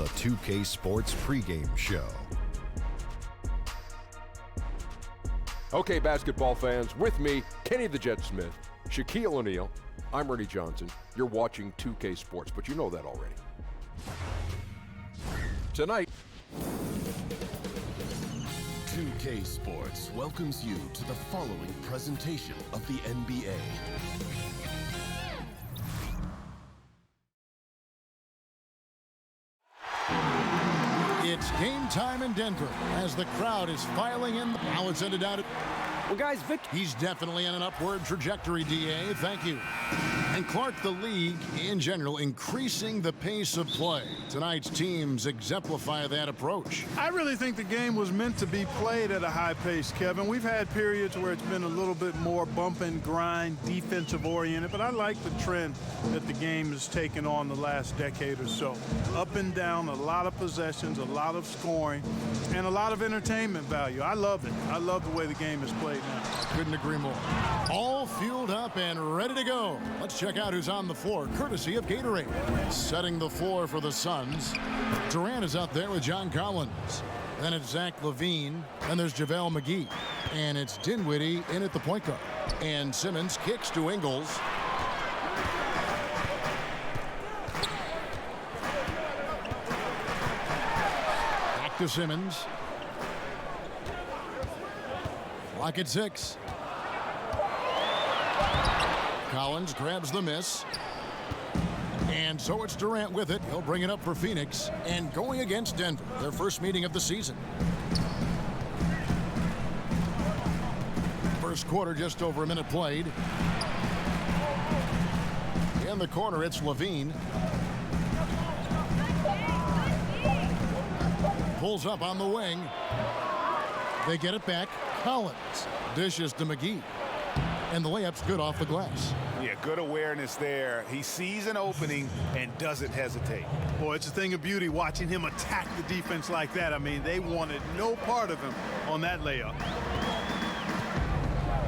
the 2K Sports pregame show. Okay, basketball fans, with me, Kenny the Jet Smith, Shaquille O'Neal, I'm Ernie Johnson. You're watching 2K Sports, but you know that already. Tonight, 2K Sports welcomes you to the following presentation of the NBA. It's game time in Denver as the crowd is filing in. Now it's ended out. Well, guys, He's definitely on an upward trajectory, DA. Thank you. And Clark, the league in general, increasing the pace of play. Tonight's teams exemplify that approach. I really think the game was meant to be played at a high pace, Kevin. We've had periods where it's been a little bit more bump and grind, defensive oriented, but I like the trend that the game has taken on the last decade or so. Up and down, a lot of possessions, a lot of scoring, and a lot of entertainment value. I love it. I love the way the game is played now. Couldn't agree more. All fueled up and ready to go. Let's check out who's on the floor, courtesy of Gatorade. Setting the floor for the Suns. Durant is out there with John Collins. Then it's Zach LaVine. Then there's JaVale McGee. And it's Dinwiddie in at the point guard. And Simmons kicks to Ingles. Back to Simmons. Lock at 6. Collins grabs the miss. And so it's Durant with it. He'll bring it up for Phoenix. And going against Denver, their first meeting of the season. First quarter, just over a minute played. In the corner, it's LaVine. Pulls up on the wing. They get it back. Collins dishes to McGee. And the layup's good off the glass. Yeah, good awareness there. He sees an opening and doesn't hesitate. Boy, it's a thing of beauty watching him attack the defense like that. I mean, they wanted no part of him on that layup.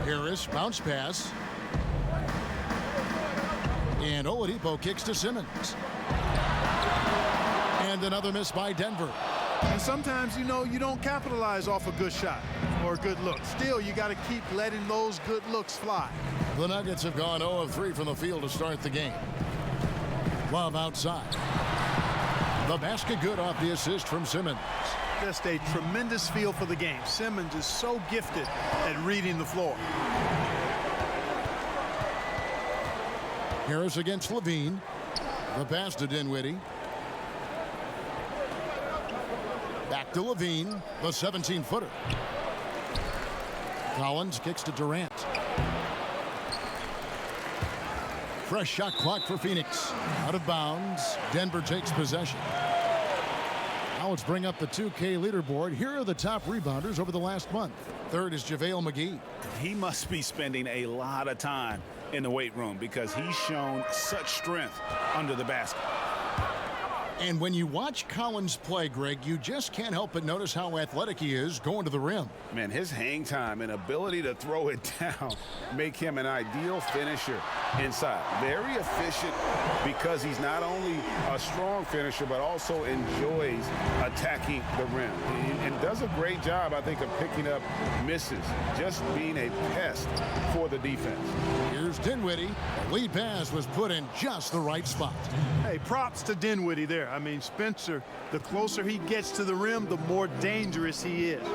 Harris, bounce pass. And Oladipo kicks to Simmons. And another miss by Denver. And sometimes, you don't capitalize off a good shot or a good look. Still, you got to keep letting those good looks fly. The Nuggets have gone 0 of 3 from the field to start the game. Love outside. The basket good off the assist from Simmons. Just a tremendous feel for the game. Simmons is so gifted at reading the floor. Harris against LaVine. The pass to Dinwiddie. Back to LaVine, the 17-footer. Collins kicks to Durant. Fresh shot clock for Phoenix. Out of bounds. Denver takes possession. Now let's bring up the 2K leaderboard. Here are the top rebounders over the last month. Third is JaVale McGee. He must be spending a lot of time in the weight room because he's shown such strength under the basket. And when you watch Collins play, Greg, you just can't help but notice how athletic he is going to the rim. Man, his hang time and ability to throw it down make him an ideal finisher inside. Very efficient because he's not only a strong finisher, but also enjoys attacking the rim. And does a great job, I think, of picking up misses, just being a pest for the defense. Here's Dinwiddie. The lead pass was put in just the right spot. Hey, props to Dinwiddie there. I mean, Spencer, the closer he gets to the rim, the more dangerous he is.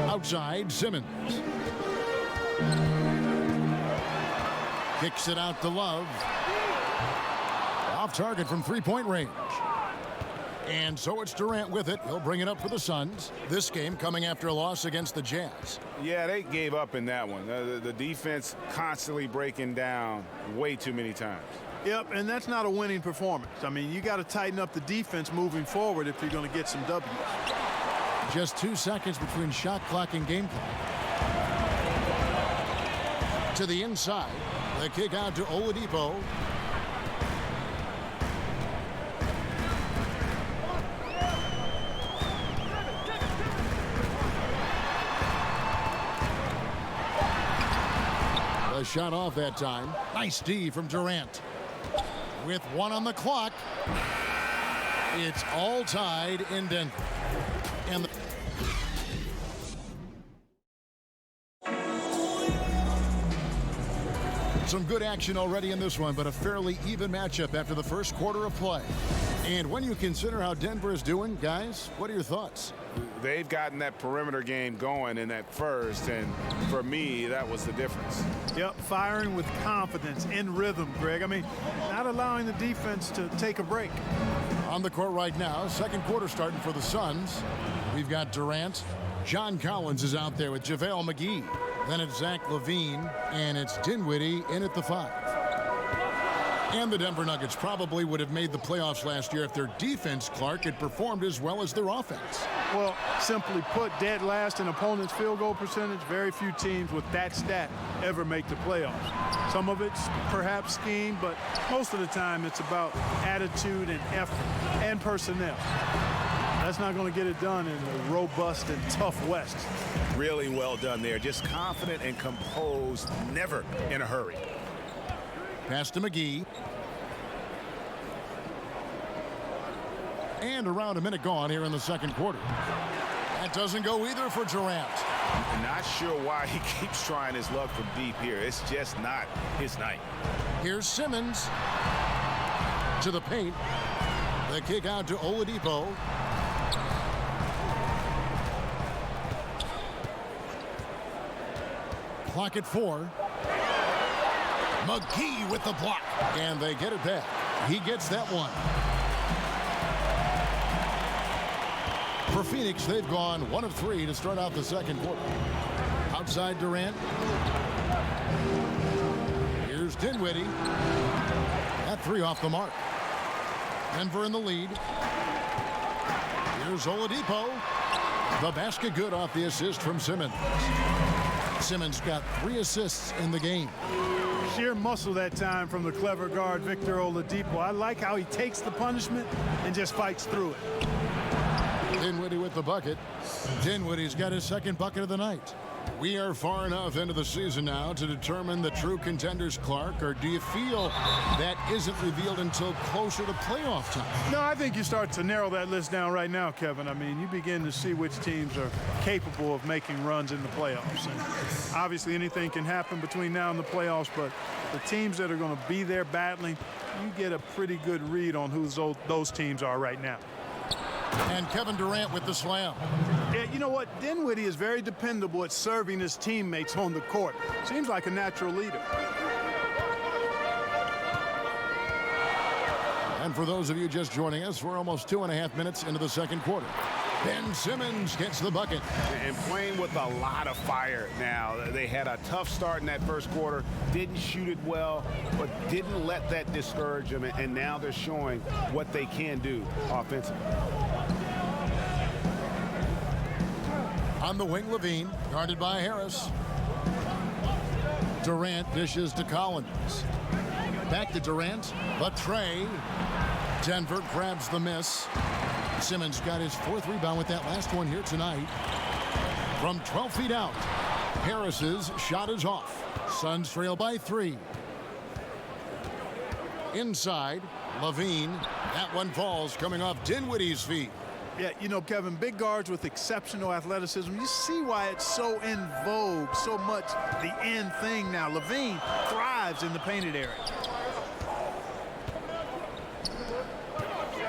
Outside, Simmons. Kicks it out to Love. Off target from three-point range. And so it's Durant with it. He'll bring it up for the Suns. This game coming after a loss against the Jazz. Yeah, they gave up in that one. The defense constantly breaking down way too many times. Yep, and that's not a winning performance. I mean, you got to tighten up the defense moving forward if you're going to get some W's. Just 2 seconds between shot clock and game clock. To the inside. The kick out to Oladipo. The shot off that time. Nice D from Durant. With 1 on the clock, it's all tied in Denver. And some good action already in this one, but a fairly even matchup after the first quarter of play. And when you consider how Denver is doing, guys, what are your thoughts? They've gotten that perimeter game going in that first, and for me, that was the difference. Yep, firing with confidence, in rhythm, Greg. I mean, not allowing the defense to take a break. On the court right now, second quarter starting for the Suns. We've got Durant. John Collins is out there with JaVale McGee. Then it's Zach LaVine, and it's Dinwiddie in at the 5. And the Denver Nuggets probably would have made the playoffs last year if their defense, Clark, had performed as well as their offense. Well, simply put, dead last in opponent's field goal percentage. Very few teams with that stat ever make the playoffs. Some of it's perhaps scheme, but most of the time it's about attitude and effort and personnel. That's not going to get it done in a robust and tough West. Really well done there. Just confident and composed, never in a hurry. Pass to McGee. And around a minute gone here in the second quarter. That doesn't go either for Durant. I'm not sure why he keeps trying his luck from deep here. It's just not his night. Here's Simmons to the paint. The kick out to Oladipo. Clock at 4. McGee with the block. And they get it back. He gets that one. For Phoenix, they've gone 1 of 3 to start out the second quarter. Outside Durant. Here's Dinwiddie. That 3 off the mark. Denver in the lead. Here's Oladipo. The basket good off the assist from Simmons. Simmons got 3 assists in the game. Sheer muscle that time from the clever guard Victor Oladipo. I like how he takes the punishment and just fights through it. Dinwiddie with the bucket. Dinwiddie's got his second bucket of the night. We are far enough into the season now to determine the true contenders, Clark, or do you feel that isn't revealed until closer to playoff time? No, I think you start to narrow that list down right now, Kevin. I mean, you begin to see which teams are capable of making runs in the playoffs. And obviously, anything can happen between now and the playoffs, but the teams that are going to be there battling, you get a pretty good read on who those teams are right now. And Kevin Durant with the slam. Yeah, you know what? Dinwiddie is very dependable at serving his teammates on the court. Seems like a natural leader. And for those of you just joining us, we're almost 2.5 minutes into the second quarter. Ben Simmons gets the bucket. And playing with a lot of fire now. They had a tough start in that first quarter, didn't shoot it well, but didn't let that discourage them, and now they're showing what they can do offensively. On the wing, LaVine, guarded by Harris. Durant dishes to Collins. Back to Durant, but Trey. Denver grabs the miss. Simmons got his 4th rebound with that last one here tonight. From 12 feet out, Harris's shot is off. Suns trail by 3. Inside, LaVine. That one falls coming off Dinwiddie's feet. Yeah, you know, Kevin, big guards with exceptional athleticism, you see why it's so in vogue, so much the in thing now. LaVine thrives in the painted area.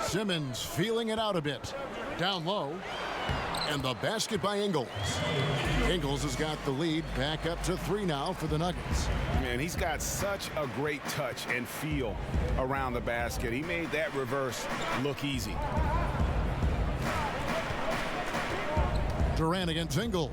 Simmons feeling it out a bit. Down low. And the basket by Ingles. Ingles has got the lead back up to 3 now for the Nuggets. Man, he's got such a great touch and feel around the basket. He made that reverse look easy. Durant against Ingles.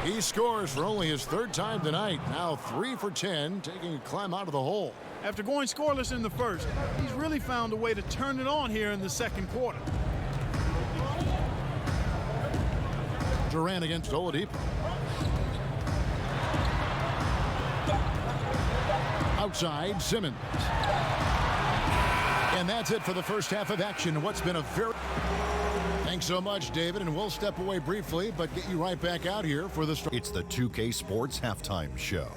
He scores for only his 3rd time tonight. Now 3 for 10, taking a climb out of the hole. After going scoreless in the first, he's really found a way to turn it on here in the second quarter. Durant against Oladipo. Outside, Simmons. And that's it for the first half of action. What's been a very... Thanks so much, David, and we'll step away briefly, but get you right back out here for the... It's the 2K Sports Halftime Show.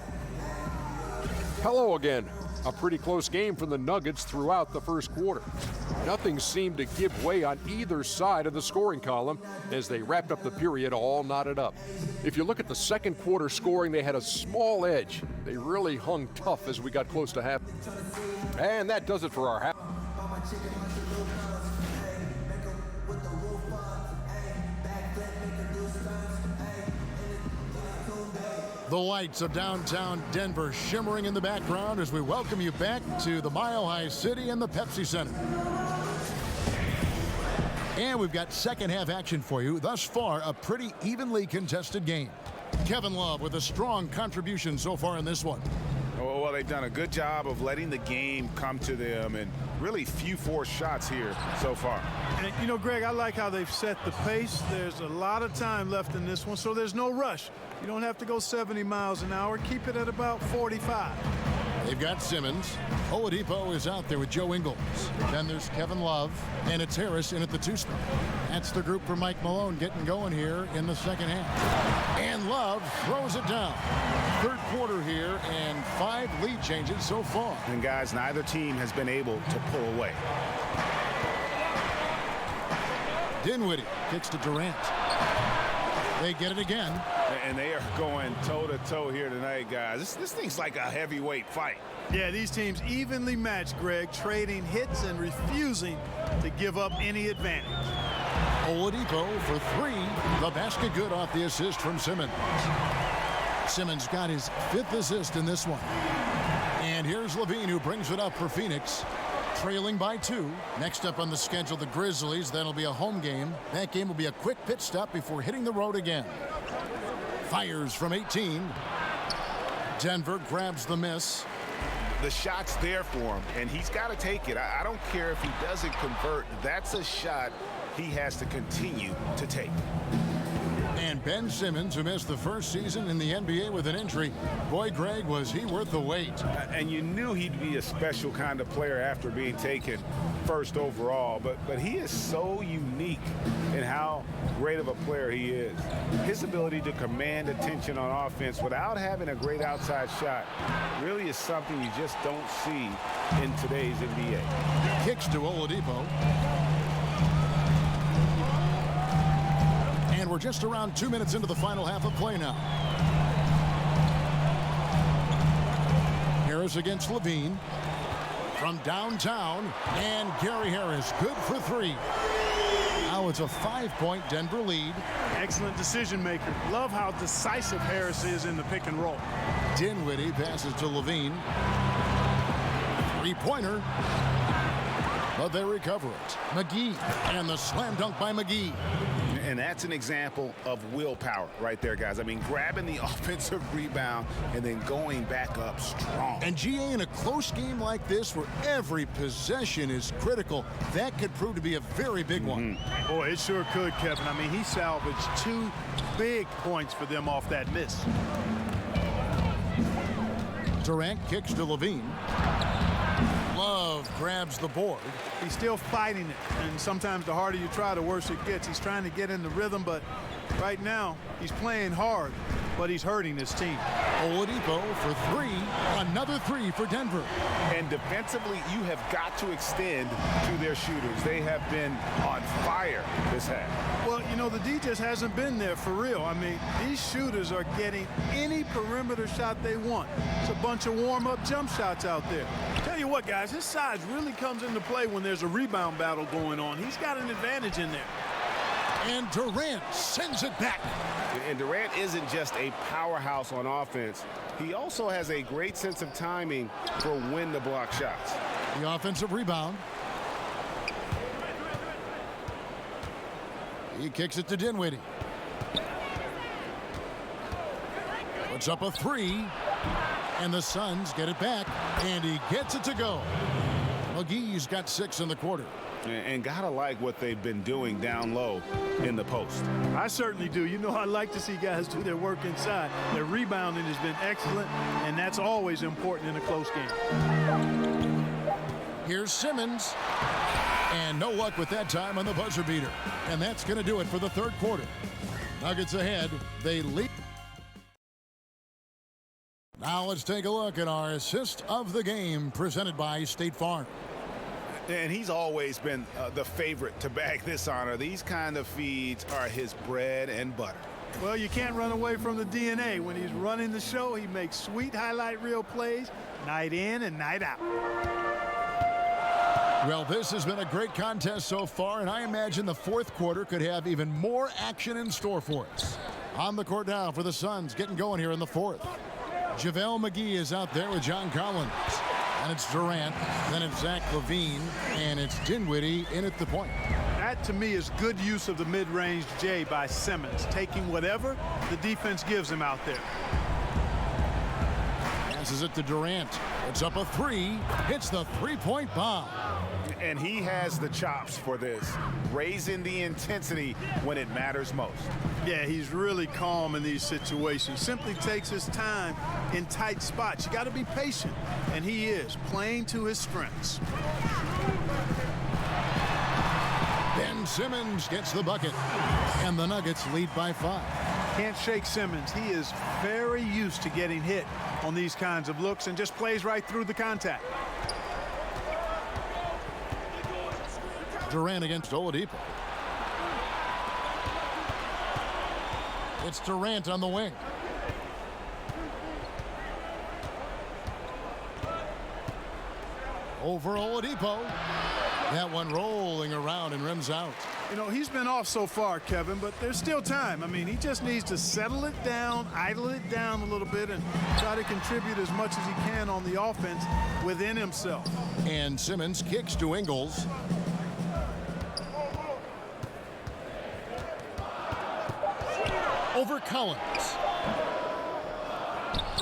Hello again. A pretty close game for the Nuggets throughout the first quarter. Nothing seemed to give way on either side of the scoring column as they wrapped up the period all knotted up. If you look at the second quarter scoring, they had a small edge. They really hung tough as we got close to half. And that does it for our half. The lights of downtown Denver shimmering in the background as we welcome you back to the Mile High City and the Pepsi Center. And we've got second half action for you. Thus far, a pretty evenly contested game. Kevin Love with a strong contribution so far in this one. Well, they've done a good job of letting the game come to them, and really few forced shots here so far. And, you know, Greg, I like how they've set the pace. There's a lot of time left in this one, so there's no rush. You don't have to go 70 miles an hour. Keep it at about 45. They've got Simmons. Oladipo is out there with Joe Ingles. Then there's Kevin Love, and it's Harris in at the 2 spot. That's the group for Mike Malone getting going here in the second half. And Love throws it down. Third quarter here, and 5 lead changes so far. And guys, neither team has been able to pull away. Dinwiddie kicks to Durant. They get it again. And they are going toe-to-toe here tonight, guys. This thing's like a heavyweight fight. Yeah, these teams evenly matched, Greg, trading hits and refusing to give up any advantage. Oladipo for 3. The basket good off the assist from Simmons. Simmons got his 5th assist in this one. And here's Levine, who brings it up for Phoenix, trailing by 2. Next up on the schedule, the Grizzlies. That'll be a home game. That game will be a quick pit stop before hitting the road again. Fires from 18. Denver grabs the miss. The shot's there for him, and he's got to take it. I don't care if he doesn't convert. That's a shot he has to continue to take. And Ben Simmons, who missed the first season in the NBA with an injury. Boy, Greg, was he worth the wait. And you knew he'd be a special kind of player after being taken first overall. But he is so unique in how great of a player he is. His ability to command attention on offense without having a great outside shot really is something you just don't see in today's NBA. Kicks to Oladipo. And we're just around 2 minutes into the final half of play now. Harris against Levine. From downtown, and Gary Harris, good for 3. Now it's a 5-point Denver lead. Excellent decision maker. Love how decisive Harris is in the pick and roll. Dinwiddie passes to Levine. 3-pointer. But they recover it. McGee, and the slam dunk by McGee. And that's an example of willpower right there, guys. I mean, grabbing the offensive rebound and then going back up strong. And GA, in a close game like this where every possession is critical, that could prove to be a very big one. Boy, it sure could, Kevin. I mean, he salvaged 2 big points for them off that miss. Durant kicks to Levine. Love grabs the board. He's still fighting it, and sometimes the harder you try, the worse it gets. He's trying to get in the rhythm, but right now he's playing hard, but he's hurting his team. Oladipo for 3. Another 3 for Denver. And defensively, you have got to extend to their shooters. They have been on fire this half. Well, you know, the D just hasn't been there for real. I mean, these shooters are getting any perimeter shot they want. It's a bunch of warm-up jump shots out there. Tell you what, guys, his size really comes into play when there's a rebound battle going on. He's got an advantage in there. And Durant sends it back. And Durant isn't just a powerhouse on offense. He also has a great sense of timing for when to block shots. The offensive rebound. He kicks it to Dinwiddie. Puts up a 3. And the Suns get it back. And he gets it to go. McGee's got 6 in the quarter. And gotta like what they've been doing down low in the post. I certainly do. You know, I like to see guys do their work inside. Their rebounding has been excellent, and that's always important in a close game. Here's Simmons. And no luck with that time on the buzzer beater. And that's going to do it for the third quarter. Nuggets ahead. They lead. Now let's take a look at our assist of the game presented by State Farm. And he's always been the favorite to bag this honor. These kind of feeds are his bread and butter. Well, you can't run away from the DNA. When he's running the show, he makes sweet highlight reel plays night in and night out. Well, this has been a great contest so far, and I imagine the fourth quarter could have even more action in store for us. On the court now for the Suns, getting going here in the fourth. JaVale McGee is out there with John Collins. And it's Durant, then it's Zach LaVine, and it's Dinwiddie in at the point. That, to me, is good use of the mid-range J by Simmons, taking whatever the defense gives him out there. Passes it to Durant. It's up a three. Hits the three-point bomb. And he has the chops for this, raising the intensity when it matters most. Yeah, he's really calm in these situations. Simply takes his time in tight spots. You got to be patient, and he is, playing to his strengths. Ben Simmons gets the bucket, and the Nuggets lead by 5. Can't shake Simmons. He is very used to getting hit on these kinds of looks and just plays right through the contact. Durant against Oladipo. It's Durant on the wing. Over Oladipo. That one rolling around and rims out. You know, he's been off so far, Kevin, but there's still time. I mean, he just needs to settle it down, idle it down a little bit, and try to contribute as much as he can on the offense within himself. And Simmons kicks to Ingles. Over Collins.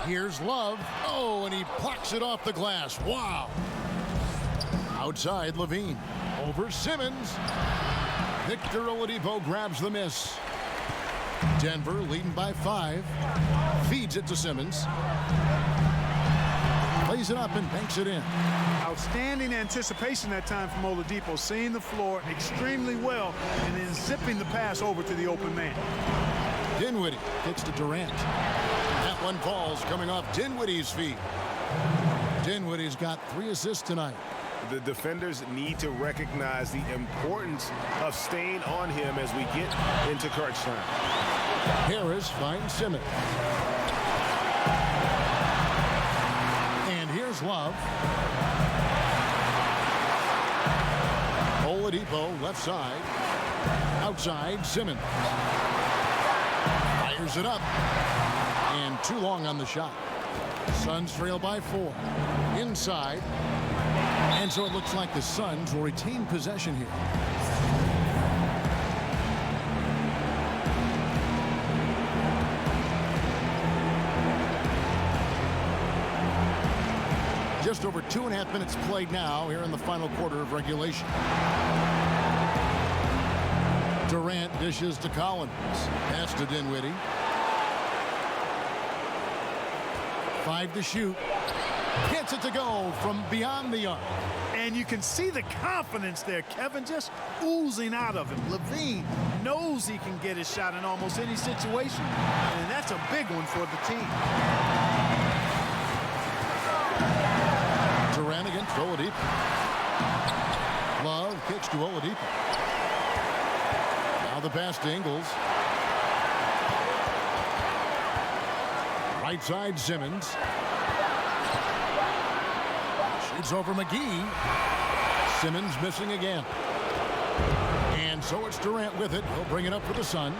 Here's Love. Oh, and he plucks it off the glass. Wow. Outside LaVine. Over Simmons. Victor Oladipo grabs the miss. Denver leading by 5. Feeds it to Simmons. Plays it up and banks it in. Outstanding anticipation that time from Oladipo, seeing the floor extremely well and then zipping the pass over to the open man. Dinwiddie kicks to Durant. That one falls coming off Dinwiddie's feet. Dinwiddie's got 3 assists tonight. The defenders need to recognize the importance of staying on him as we get into crunch time. Harris finds Simmons. And here's Love. Oladipo left side. Outside Simmons. Fires it up. And too long on the shot. Suns trail by 4. Inside. And so it looks like the Suns will retain possession here. Just over 2.5 minutes played now here in the final quarter of regulation. Durant dishes to Collins. Pass to Dinwiddie. 5 to shoot. Gets it to go from beyond the arc. And you can see the confidence there, Kevin, just oozing out of him. LaVine knows he can get his shot in almost any situation, and that's a big one for the team. Durant against Oladipo. Love kicks to Oladipo. Now the pass to Ingles. Right side Simmons. Shoots over McGee. Simmons missing again. And so it's Durant with it. He'll bring it up for the Suns.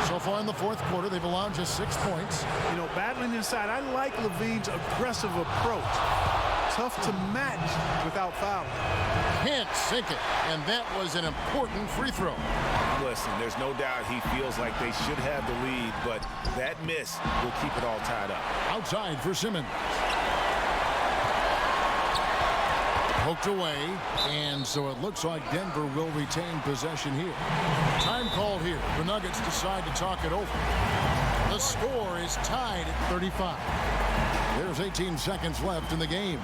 So far in the fourth quarter, they've allowed just 6 points. You know, battling inside, I like LaVine's aggressive approach. Tough to match without fouling. Can't sink it. And that was an important free throw. Listen, there's no doubt he feels like they should have the lead, but that miss will keep it all tied up. Outside for Simmons. Poked away, and so it looks like Denver will retain possession here. Time called here. The Nuggets decide to talk it over. The score is tied at 35. There's 18 seconds left in the game.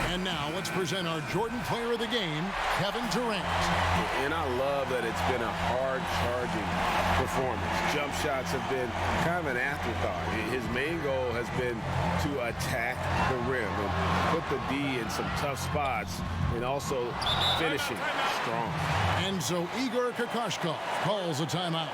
And now let's present our Jordan Player of the Game, Kevin Durant. And I love that it's been a hard-charging performance. Jump shots have been kind of an afterthought. His main goal has been to attack the rim and put the D in some tough spots and also finishing strong. And so Igor Kokoshkov calls a timeout.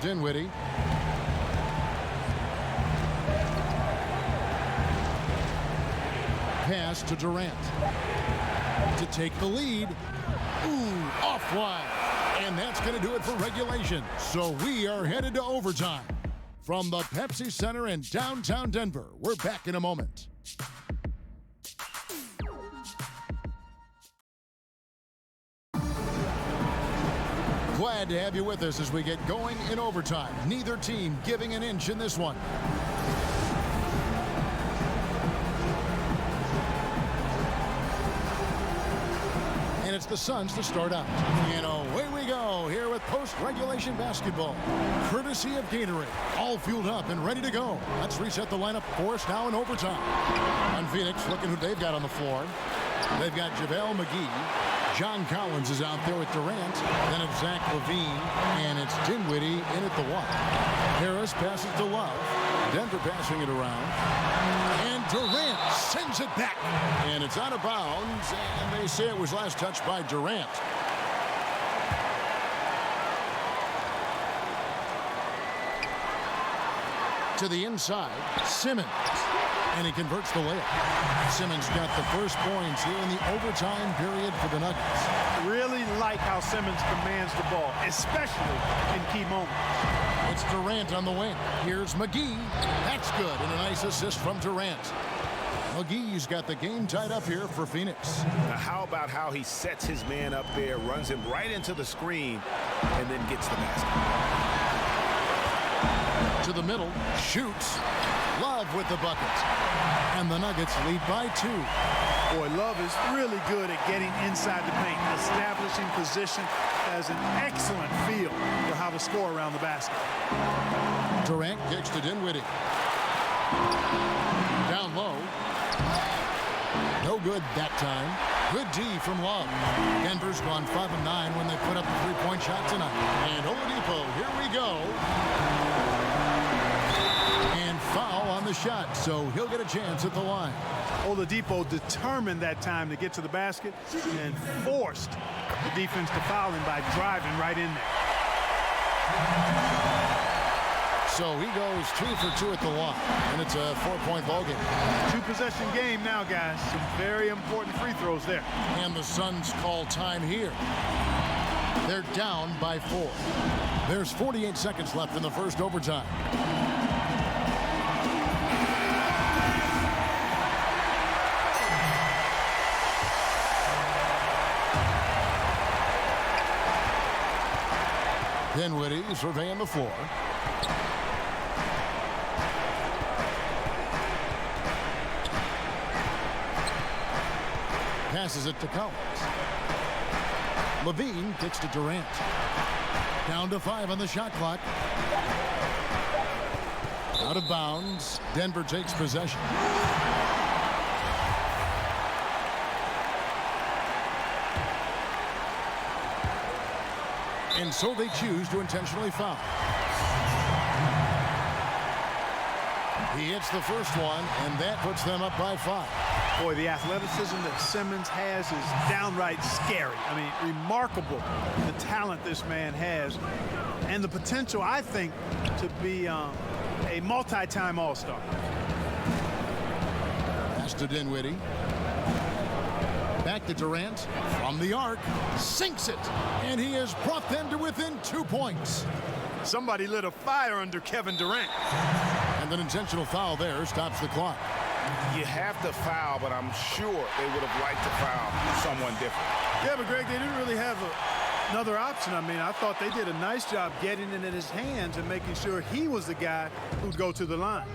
Dinwiddie. Pass to Durant to take the lead. Ooh, off wide. And that's going to do it for regulation. So we are headed to overtime. From the Pepsi Center in downtown Denver, we're back in a moment. Glad to have you with us as we get going in overtime. Neither team giving an inch in this one. And it's the Suns to start out. And away we go here with post-regulation basketball. Courtesy of Gatorade. All fueled up and ready to go. Let's reset the lineup for us now in overtime. On Phoenix, looking who they've got on the floor. They've got JaVale McGee. John Collins is out there with Durant. Then it's Zach LaVine, and it's Dinwiddie in at the one. Harris passes to Love. Denver passing it around. And Durant sends it back. And it's out of bounds, and they say it was last touched by Durant. To the inside, Simmons. And he converts the layup. Simmons got the first points here in the overtime period for the Nuggets. Really like how Simmons commands the ball, especially in key moments. It's Durant on the wing. Here's McGee. That's good, and a nice assist from Durant. McGee's got the game tied up here for Phoenix. Now, how about how he sets his man up there, runs him right into the screen, and then gets the basket. To the middle, shoots. Love with the bucket. And the Nuggets lead by 2. Boy, Love is really good at getting inside the paint, establishing position, has an excellent feel for how to score around the basket. Durant kicks to Dinwiddie. Down low. No good that time. Good D from Love. Denver's gone 5 of 9 when they put up a three-point shot tonight. And Oladipo, here we go. And foul on the shot, so he'll get a chance at the line. Oladipo determined that time to get to the basket and forced the defense to foul him by driving right in there. So he goes 2 for 2 at the line, and it's a 4-point ball game. 2-possession game now, guys. Some very important free throws there. And the Suns call time here. They're down by 4. There's 48 seconds left in the first overtime. Dinwiddie surveying the floor. Passes it to Collins. LaVine kicks to Durant. Down to 5 on the shot clock. Out of bounds. Denver takes possession. And so they choose to intentionally foul. He hits the first one, and that puts them up by 5. Boy, the athleticism that Simmons has is downright scary. I mean, remarkable the talent this man has and the potential, I think, to be a multi-time All-Star. Pass to Dinwiddie. Back to Durant from the arc, sinks it, and he has brought them to within 2 points. Somebody lit a fire under Kevin Durant. And an intentional foul there stops the clock. You have to foul, but I'm sure they would have liked to foul someone different. Yeah, but Greg, they didn't really have another option. I mean, I thought they did a nice job getting it in his hands and making sure he was the guy who'd go to the line.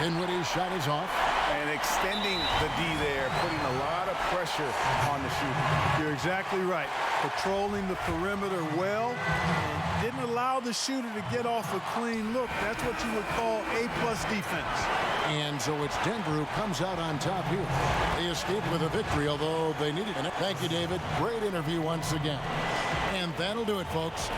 Dinwiddie's shot is off. and extending the D there, putting a lot of pressure on the shooter. You're exactly right. Patrolling the perimeter well, and didn't allow the shooter to get off a clean look. That's what you would call A+ defense. And so it's Denver who comes out on top here. They escaped with a victory, although they needed it. Thank you, David. Great interview once again. And that'll do it, folks.